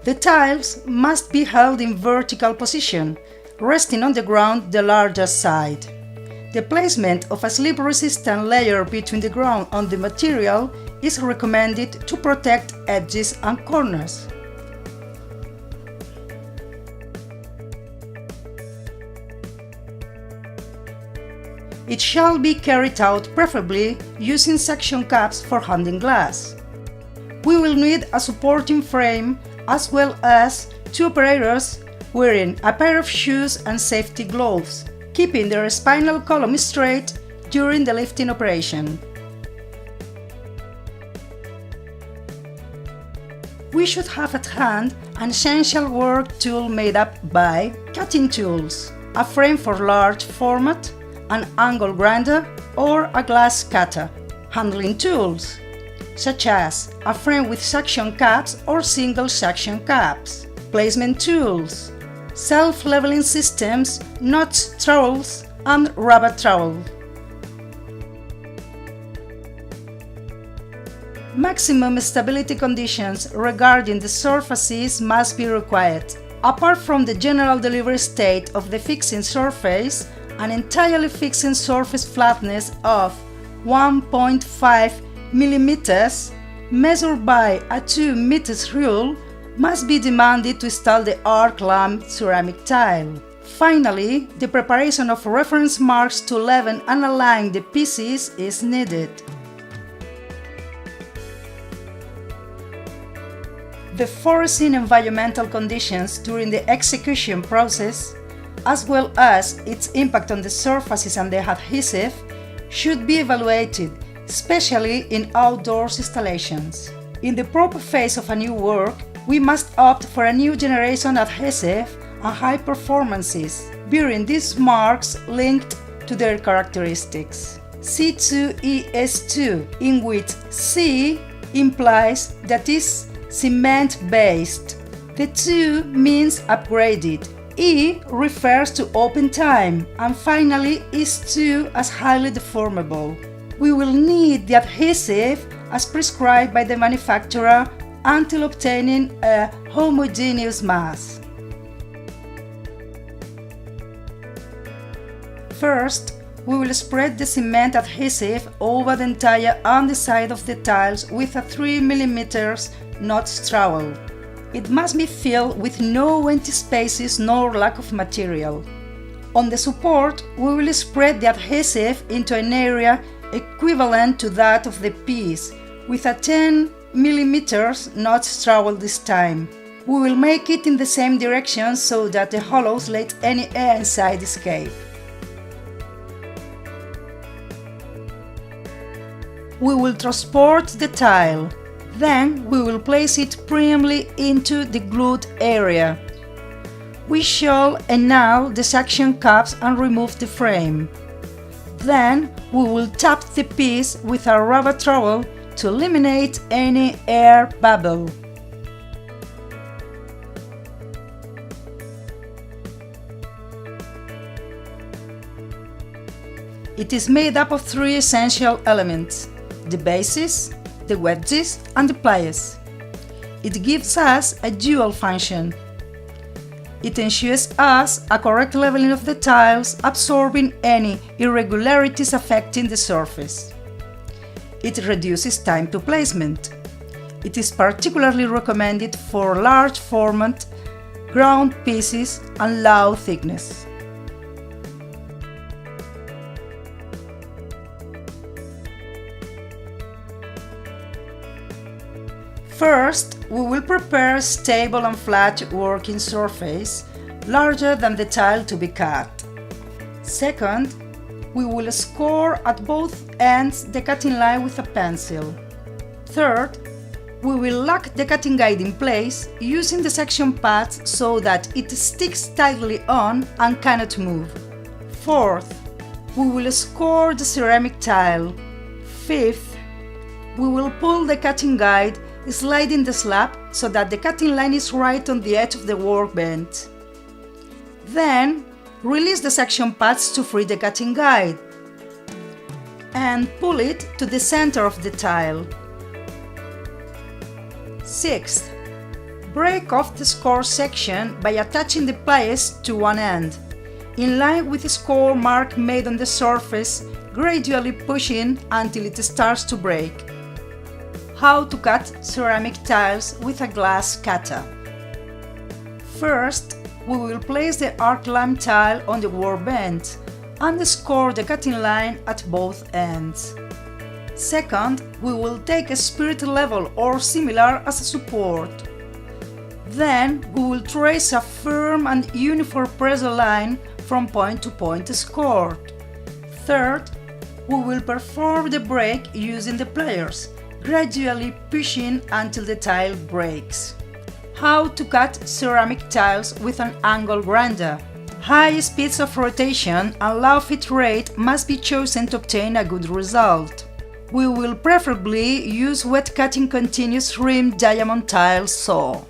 The tiles must be held in vertical position, resting on the ground the largest side. The placement of a slip-resistant layer between the ground and the material is recommended to protect edges and corners. It shall be carried out preferably using suction cups for handling glass. We will need a supporting frame as well as 2 operators wearing a pair of shoes and safety gloves, keeping their spinal column straight during the lifting operation. We should have at hand an essential work tool made up by cutting tools, a frame for large format, an angle grinder or a glass cutter, handling tools, such as a frame with suction cups or single suction cups, placement tools, self-leveling systems, notch trowels, and rubber trowel. Maximum stability conditions regarding the surfaces must be required. Apart from the general delivery state of the fixing surface, an entirely fixing surface flatness of 1.5 mm measured by a 2 meters rule must be demanded to install the arc-lamp ceramic tile. Finally, the preparation of reference marks to level and align the pieces is needed. The foreseen environmental conditions during the execution process, as well as its impact on the surfaces and the adhesive, should be evaluated, especially in outdoors installations. In the proper phase of a new work, we must opt for a new generation adhesive and high performances, bearing these marks linked to their characteristics. C2ES2, in which C implies that is cement-based. The 2 means upgraded. E refers to open time, and finally is 2 as highly deformable. We will need the adhesive as prescribed by the manufacturer until obtaining a homogeneous mass. First, we will spread the cement adhesive over the entire underside of the tiles with a 3 mm notch trowel. It must be filled with no empty spaces nor lack of material. On the support, we will spread the adhesive into an area equivalent to that of the piece, with a 10 mm notch trowel this time. We will make it in the same direction so that the hollows let any air inside escape. We will transport the tile. Then we will place it firmly into the glued area. We shall annul the suction cups and remove the frame. Then we will tap the piece with a rubber trowel to eliminate any air bubble. It is made up of 3 essential elements: the bases, the wedges, and the pliers. It gives us a dual function. It ensures us a correct leveling of the tiles, absorbing any irregularities affecting the surface. It reduces time to placement. It is particularly recommended for large format, ground pieces, and low thickness. First, we will prepare a stable and flat working surface, larger than the tile to be cut. Second, we will score at both ends the cutting line with a pencil. Third, we will lock the cutting guide in place using the section pads so that it sticks tightly on and cannot move. Fourth, we will score the ceramic tile. Fifth, we will pull the cutting guide, sliding the slab so that the cutting line is right on the edge of the workbench. Then, release the section pads to free the cutting guide and pull it to the center of the tile. Sixth, Break off the score section by attaching the pliers to one end, in line with the score mark made on the surface, gradually pushing until it starts to break. How to cut ceramic tiles with a glass cutter. First, we will place the arc lamp tile on the workbench and score the cutting line at both ends. Second, we will take a spirit level or similar as a support. Then, we will trace a firm and uniform pressure line from point to point scored. Third, we will perform the break using the pliers, gradually pushing until the tile breaks. How to cut ceramic tiles with an angle grinder. High speeds of rotation and low fit rate must be chosen to obtain a good result. We will preferably use wet cutting continuous rim diamond tile saw.